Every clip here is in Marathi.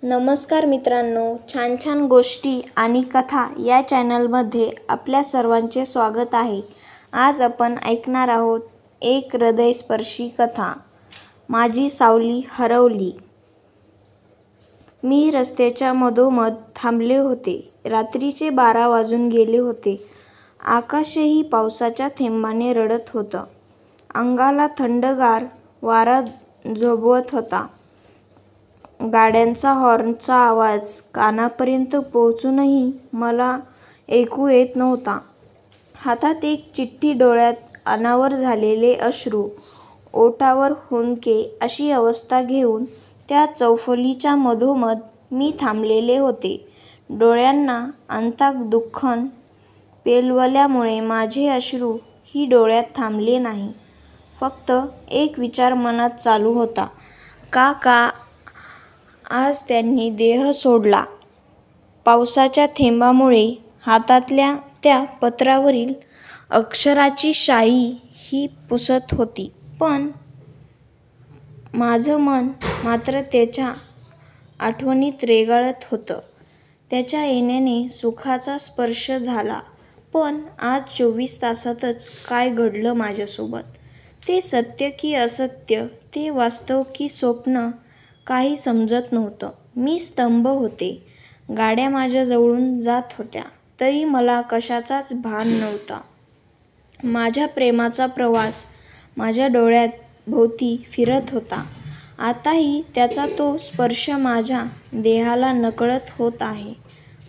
नमस्कार मित्रांनो, छान छान गोष्टी आणि कथा या चॅनलमध्ये आपल्या सर्वांचे स्वागत आहे. आज आपण ऐकणार आहोत एक हृदयस्पर्शी कथा. माझी सावली हरवली. मी रस्त्याच्या मधोमध थांबले होते. रात्रीचे 12 वाजून गेले होते. आकाशही पावसाच्या थेंबाने रडत होतं. अंगाला थंडगार वारा झोंबत होता. गाड्यांचा हॉर्नचा आवाज कानापर्यंत पोहोचूनही मला ऐकू येत नव्हता. हातात एक चिठ्ठी, डोळ्यात अनावर झालेले अश्रू, ओठावर हुंदके अशी अवस्था घेऊन त्या चौफुलीच्या मधोमध मी थांबलेले होते. डोळ्यांना अंतक दुःख पेलवल्यामुळे माझे अश्रू ही डोळ्यात थांबले नाही. फक्त एक विचार मनात चालू होता, का आज त्यांनी देह सोडला. पावसाच्या थेंबांमुळे हातातल्या त्या पत्रावरील अक्षराची शाई ही पुसत होती, पण माझं मन मात्र त्याच्या आठवणीत रेंगाळत होतं. त्याच्या येण्याने सुखाचा स्पर्श झाला, पण आज 24 तासातच काय घडलं माझ्यासोबत? ते सत्य की असत्य, ते वास्तव की स्वप्न, काही समजत नव्हतं. मी स्तब्ध होते. गाड्या माझ्या जवळून जात होत्या, तरी मला कशाचाच भान नव्हता. माझ्या प्रेमाचा प्रवास माझ्या डोळ्याभोवती फिरत होता. आताही त्याचा तो स्पर्श माझ्या देहाला नकळत होत आहे.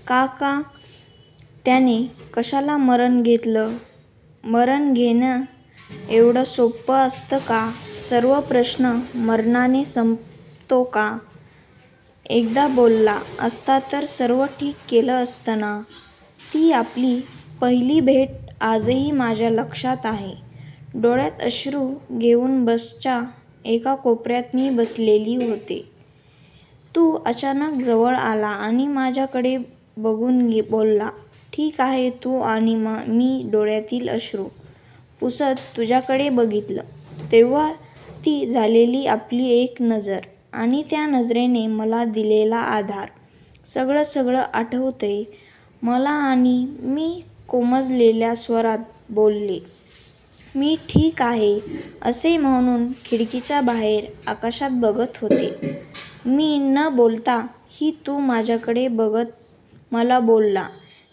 का त्याने कशाला मरण घेतलं? मरण घेणं एवढं सोपं असतं का? सर्व प्रश्न मरणाने संपतो का? एकदा बोलला असता तर सर्व ठीक केलं असतं ना? ती आपली पहिली भेट आजही माझ्या लक्षात आहे. डोळ्यात अश्रू घेऊन बसच्या एका कोपऱ्यात मी बसलेली होते. तू अचानक जवळ आला आणि माझ्याकडे बघून बोलला, ठीक आहे तू? आणि मी डोळ्यातील अश्रू पुसत तुझ्याकडे बघितलं. तेव्हा ती झालेली आपली एक नजर आणि त्या नजरेने मला दिलेला आधार, सगळं आठवतंय मला. आणि मी कोमजलेल्या स्वरात बोलले, मी ठीक आहे असे म्हणून खिडकीच्या बाहेर आकाशात बघत होते. मी न बोलता ही तू माझ्याकडे बघत मला बोलला,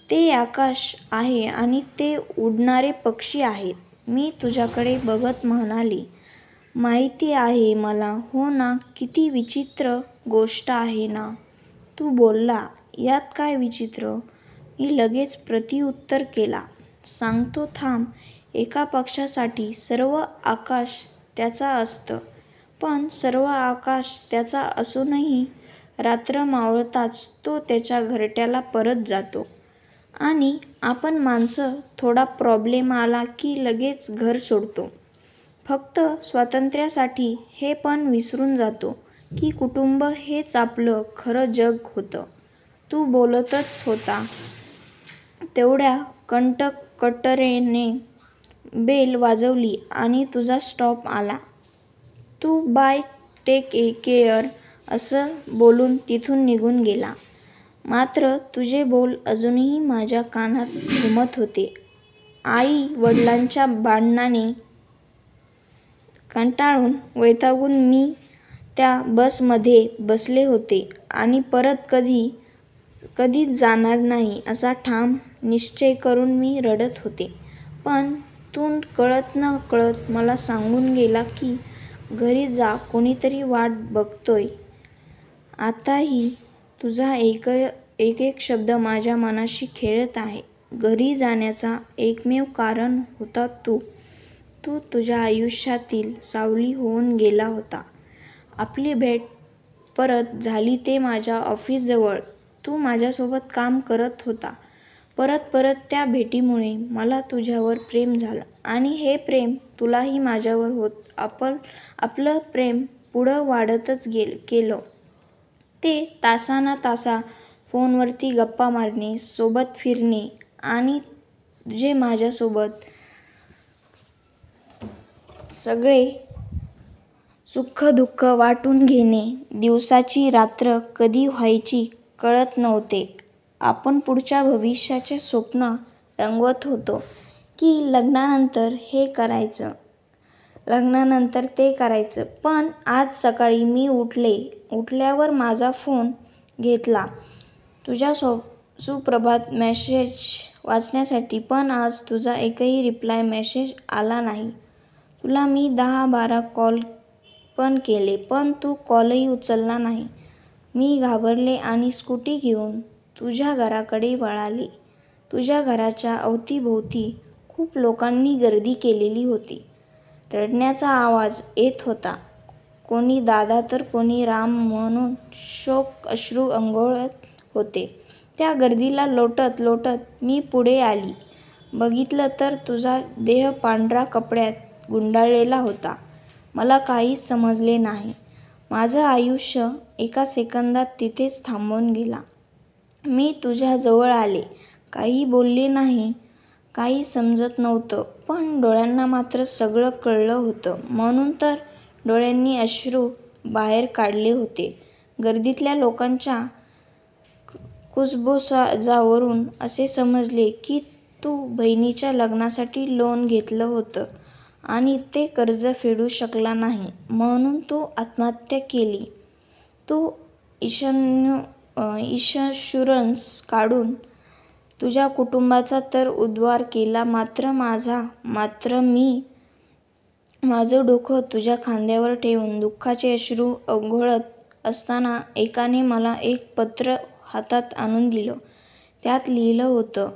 ते आकाश आहे आणि ते उडणारे पक्षी आहेत. मी तुझ्याकडे बघत म्हणाले, माहिती आहे मला. हो ना? किती विचित्र गोष्ट आहे ना? तू बोलला, यात काय विचित्र? मी लगेच प्रत्युत्तर केला, सांगतो थांब. एका पक्षासाठी सर्व आकाश त्याचं असतं, पण सर्व आकाश त्याचा असूनही रात्र मावळताच तो त्याच्या घरट्याला परत जातो. आणि आपण माणसं थोडा प्रॉब्लेम आला की लगेच घर सोडतो, फक्त स्वातंत्र्यासाठी. हे पण विसरून जातो की कुटुंब हेच आपलं खरं जग होतं. तू बोलतच होता तेवढ्या कंडक्टरने बेल वाजवली आणि तुझा स्टॉप आला. तू बाय, टेक केअर असं बोलून तिथून निघून गेला. मात्र तुझे बोल अजूनही माझ्या कानात घुमत होते. आई वडिलांच्या भांडणाने कंटाळून, वैतागून मी त्या बसमध्ये बसले होते आणि परत कधीच जाणार नाही असा ठाम निश्चय करून मी रडत होते. पण तू कळत नकळत मला सांगून गेला की घरी जा, कोणीतरी वाट बघतोय. आताही तुझा एक शब्द माझ्या मनाशी खेळत आहे. घरी जाण्याचा एकमेव कारण होता तू. तू तुझ्या आयुष्यातील सावली होऊन गेला होता. आपली भेट परत झाली ते माझ्या ऑफिसजवळ. तू माझ्यासोबत काम करत होता. परत त्या भेटीमुळे मला तुझ्यावर प्रेम झालं आणि हे प्रेम तुलाही माझ्यावर होत. आपलं प्रेम पुढं वाढतच गेलं. ते तासा फोनवरती गप्पा मारणे, सोबत फिरणे आणि तुझे माझ्यासोबत सगळे सुख दुःख वाटून घेणे, दिवसाची रात्र कधी व्हायची कळत नव्हते. आपण पुढच्या भविष्याचे स्वप्न रंगवत होतो की लग्नानंतर हे करायचं, लग्नानंतर ते करायचं. पण आज सकाळी मी उठल्यावर माझा फोन घेतला तुझ्या सुप्रभात मेसेज वाचण्यासाठी, पण आज तुझा एकही रिप्लाय मेसेज आला नाही. तुला मी 10-12 कॉल पण केले, पण तू कॉलही उचलला नाही. मी घाबरले आणि स्कूटी घेऊन तुझ्या घराकडे वळाले. तुझ्या घराच्या अवतीभोवती खूप लोकांनी गर्दी केलेली होती. रडण्याचा आवाज येत होता. कोणी दादा तर कोणी राम म्हणून शोक अश्रू अंघोळत होते. त्या गर्दीला लोटत लोटत मी पुढे आली. बघितलं तर तुझा देह पांढऱ्या कपड्यात गुंडाळलेला होता. मला काहीच समजले नाही. माझं आयुष्य एका सेकंदात तिथेच थांबून गेला. मी तुझ्या जवळ आले. काही बोलले नाही, काही समजत नव्हतं, पण डोळ्यांना मात्र सगळं कळलं होतं. म्हणून तर डोळ्यांनी अश्रू बाहेर काढले होते. गर्दीतल्या लोकांच्या कुजबुजावरून असे समजले की तू बहिणीच्या लग्नासाठी लोन घेतलं होतं आणि ते कर्ज फेडू शकला नाही, म्हणून तू आत्महत्या केली. तू इन्शुरन्स काढून तुझ्या कुटुंबाचा तर उद्धार केला, मात्र मी माझं डोकं तुझ्या खांद्यावर ठेवून दुःखाचे अश्रू ओघळत असताना एकाने मला एक पत्र हातात आणून दिलं. त्यात लिहिलं होतं,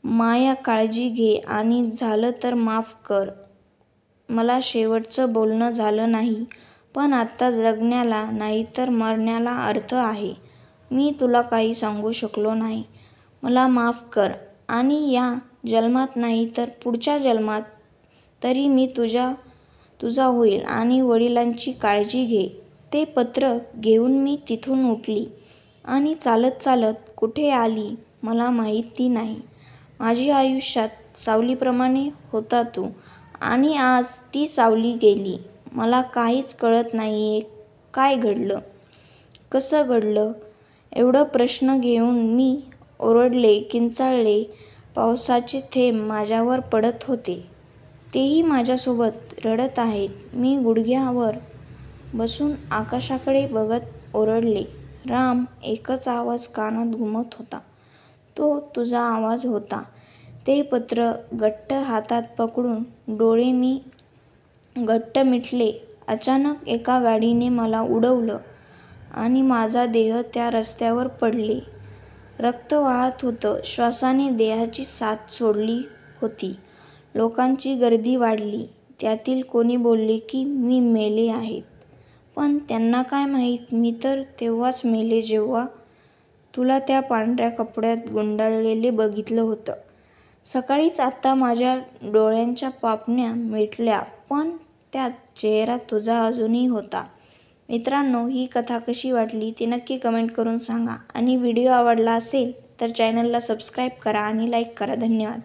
माया काळजी घे आणि झालं तर माफ कर. मला शेवटचं बोलणं झालं नाही, पण आता जगण्याला नाही तर मरण्याला अर्थ आहे. मी तुला काही सांगू शकलो नाही. मला माफ कर आणि या जन्मात नाही तर पुढच्या जन्मात तरी मी तुझा होईल आणि वडिलांची काळजी घे. ते पत्र घेऊन मी तिथून उठली आणि चालत चालत कुठे आली मला माहिती नाही. माझ्या आयुष्यात सावलीप्रमाणे होता तू आणि आज ती सावली गेली. मला काहीच कळत नाहीये काय घडलं, कसं घडलं. एवढं प्रश्न घेऊन मी ओरडले, किंचाळले. पावसाचे थेंब माझ्यावर पडत होते. तेही माझ्यासोबत रडत आहेत. मी गुडघ्यावर बसून आकाशाकडे बघत ओरडले, राम. एकच आवाज कानात घुमत होता. तो तुझा आवाज होता. ते पत्र घट्ट हातात पकडून डोळे मी घट्ट मिटले. अचानक एका गाडीने मला उडवलं आणि माझा देह त्या रस्त्यावर पडले. रक्त वाहत होतं. श्वासाने देहाची साथ सोडली होती. लोकांची गर्दी वाढली. त्यातील कोणी बोलले की मी मेले आहेत, पण त्यांना काय माहीत, मी तर तेव्हाच मेले जेव्हा तुला त्या पांढऱ्या कपड्यात गुंडाळलेले बघितलं होतं. सकाळीच आता माझ्या डोळ्यांच्या पापण्या मिटल्या, पण त्यात चेहरा तुझा अजूनही होता. मित्रांनो, ही कथा कशी वाटली ते नक्की कमेंट करून सांगा आणि व्हिडिओ आवडला असेल तर चॅनलला सबस्क्राईब करा आणि लाईक करा. धन्यवाद.